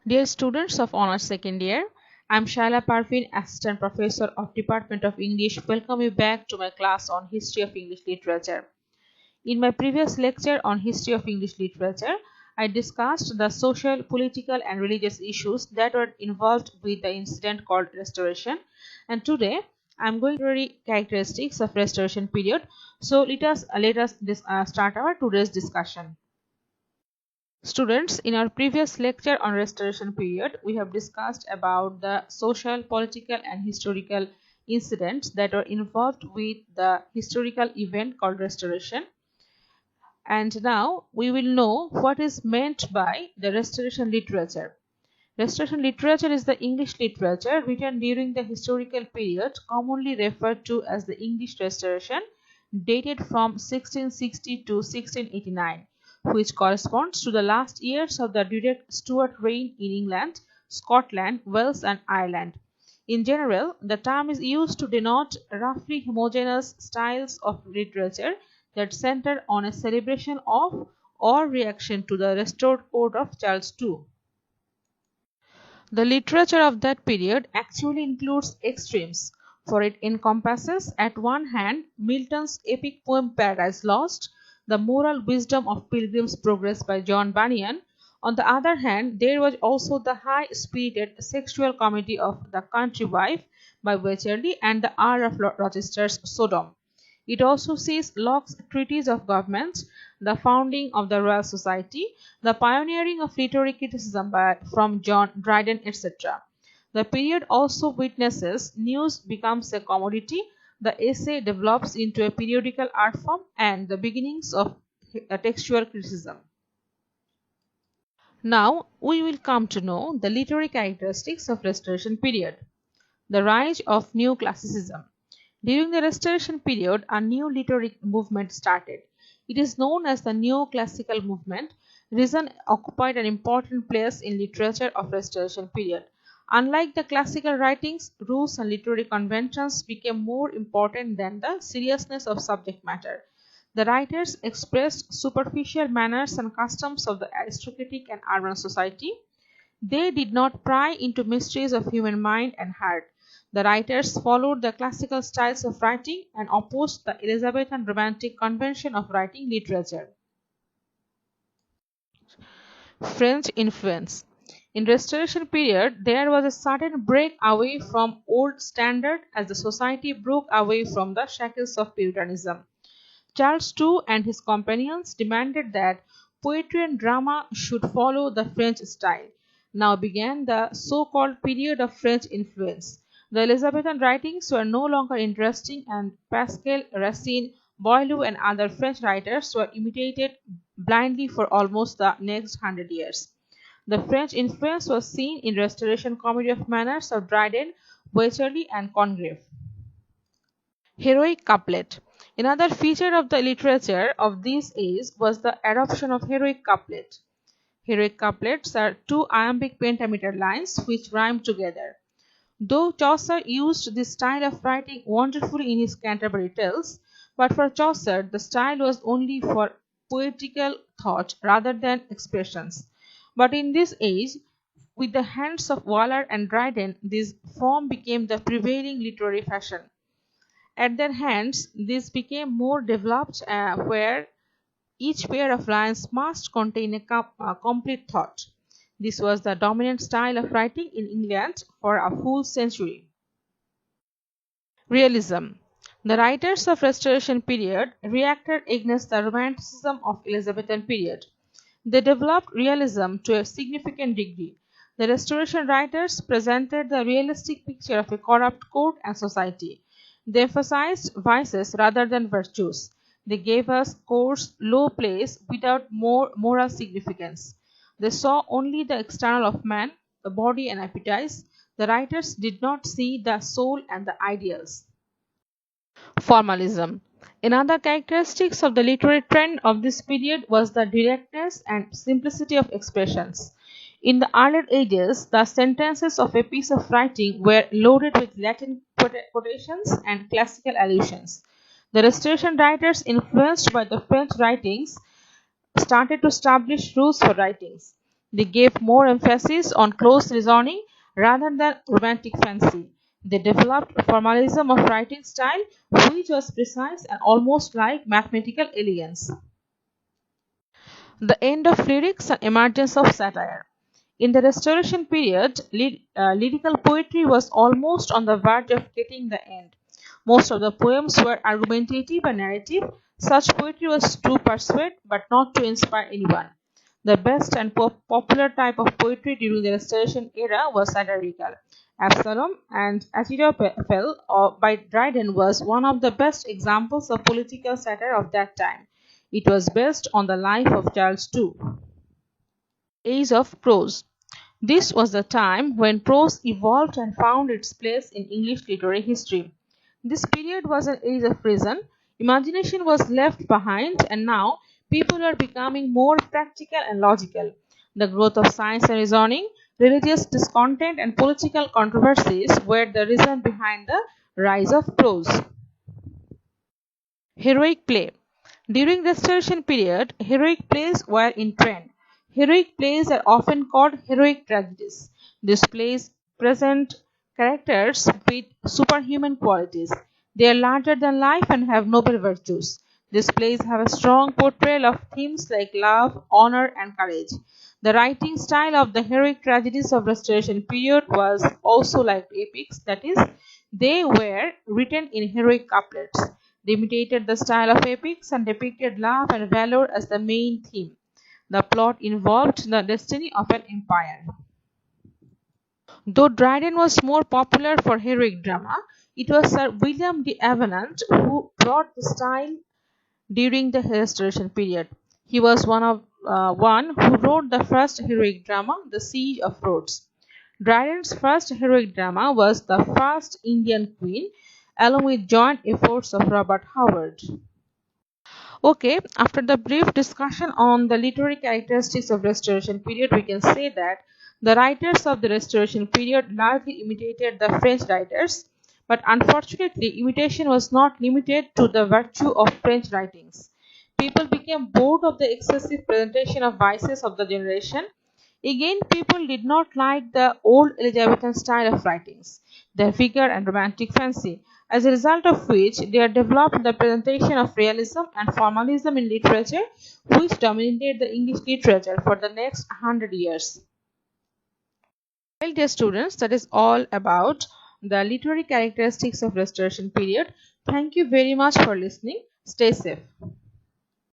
Dear students of Honours Second Year, I am Shaila Parveen, Assistant Professor of Department of English. Welcome you back to my class on History of English Literature. In my previous lecture on History of English Literature, I discussed the social, political and religious issues that were involved with the incident called Restoration, and today I am going to read characteristics of Restoration period. So let us start our today's discussion. Students, in our previous lecture on Restoration period, we have discussed about the social, political and historical incidents that are involved with the historical event called Restoration. And now we will know what is meant by the Restoration literature. Restoration literature is the English literature written during the historical period commonly referred to as the English Restoration, dated from 1660 to 1689. Which corresponds to the last years of the direct Stuart reign in England, Scotland, Wales and Ireland. In general, the term is used to denote roughly homogeneous styles of literature that center on a celebration of or reaction to the restored court of Charles II. The literature of that period actually includes extremes, for it encompasses at one hand Milton's epic poem Paradise Lost, the moral wisdom of Pilgrim's Progress by John Bunyan. On the other hand, there was also the high-spirited sexual comedy of The Country Wife by Wycherley and the Earl of Rochester's Sodom. It also sees Locke's Treatise of Government, the founding of the Royal Society, the pioneering of literary criticism from John Dryden, etc. The period also witnesses news becomes a commodity, the essay develops into a periodical art form, and the beginnings of textual criticism. Now we will come to know the literary characteristics of Restoration period. The rise of new classicism. During the Restoration period, a new literary movement started. It is known as the Neoclassical movement. Reason occupied an important place in literature of Restoration period. Unlike the classical writings, rules and literary conventions became more important than the seriousness of subject matter. The writers expressed superficial manners and customs of the aristocratic and urban society. They did not pry into mysteries of human mind and heart. The writers followed the classical styles of writing and opposed the Elizabethan romantic convention of writing literature. French influence. In Restoration period, there was a sudden break away from old standard as the society broke away from the shackles of Puritanism. Charles II and his companions demanded that poetry and drama should follow the French style. Now began the so-called period of French influence. The Elizabethan writings were no longer interesting, and Pascal, Racine, Boileau and other French writers were imitated blindly for almost the next 100 years. The French influence was seen in Restoration comedy of manners of Dryden, Wycherley and Congreve. Heroic couplet. Another feature of the literature of this age was the adoption of heroic couplet. Heroic couplets are two iambic pentameter lines which rhyme together. Though Chaucer used this style of writing wonderfully in his Canterbury Tales, but for Chaucer the style was only for poetical thought rather than expressions. But in this age, with the hands of Waller and Dryden, this form became the prevailing literary fashion. At their hands, this became more developed, where each pair of lines must contain a complete thought. This was the dominant style of writing in England for a full century. Realism. The writers of Restoration period reacted against the romanticism of Elizabethan period. They developed realism to a significant degree. The Restoration writers presented the realistic picture of a corrupt court and society. They emphasized vices rather than virtues. They gave us coarse, low plays without more moral significance. They saw only the external of man, the body and appetites. The writers did not see the soul and the ideals. Formalism. Another characteristic of the literary trend of this period was the directness and simplicity of expressions. In the earlier ages, the sentences of a piece of writing were loaded with Latin quotations and classical allusions. The Restoration writers, influenced by the French writings, started to establish rules for writings. They gave more emphasis on close reasoning rather than romantic fancy. They developed a formalism of writing style which was precise and almost like mathematical elegance. The end of lyrics and emergence of satire. In the Restoration period, lyrical poetry was almost on the verge of getting the end. Most of the poems were argumentative and narrative. Such poetry was to persuade but not to inspire anyone. The best and popular type of poetry during the Restoration era was satirical. Absalom and Achitophel by Dryden was one of the best examples of political satire of that time. It was based on the life of Charles II. Age of prose. This was the time when prose evolved and found its place in English literary history. This period was an age of reason. Imagination was left behind, and now people are becoming more practical and logical. The growth of science and reasoning, religious discontent, and political controversies were the reason behind the rise of prose. Heroic play. During the Restoration period, heroic plays were in trend. Heroic plays are often called heroic tragedies. These plays present characters with superhuman qualities. They are larger than life and have noble virtues. These plays have a strong portrayal of themes like love, honor, and courage. The writing style of the heroic tragedies of Restoration period was also like epics, that is, they were written in heroic couplets. They imitated the style of epics and depicted love and valor as the main theme. The plot involved the destiny of an empire. Though Dryden was more popular for heroic drama, it was Sir William de Avenant who brought the style during the Restoration period. He was one who wrote the first heroic drama, The Siege of Rhodes. Dryden's first heroic drama was The First Indian Queen, along with joint efforts of Robert Howard. Okay, after the brief discussion on the literary characteristics of Restoration period, we can say that the writers of the Restoration period largely imitated the French writers, but unfortunately, imitation was not limited to the virtue of French writings. People became bored of the excessive presentation of vices of the generation. Again, people did not like the old Elizabethan style of writings, their vigor and romantic fancy, as a result of which they are developed the presentation of realism and formalism in literature, which dominated the English literature for the next 100 years. Well, dear students, that is all about the literary characteristics of Restoration period. Thank you very much for listening. Stay safe.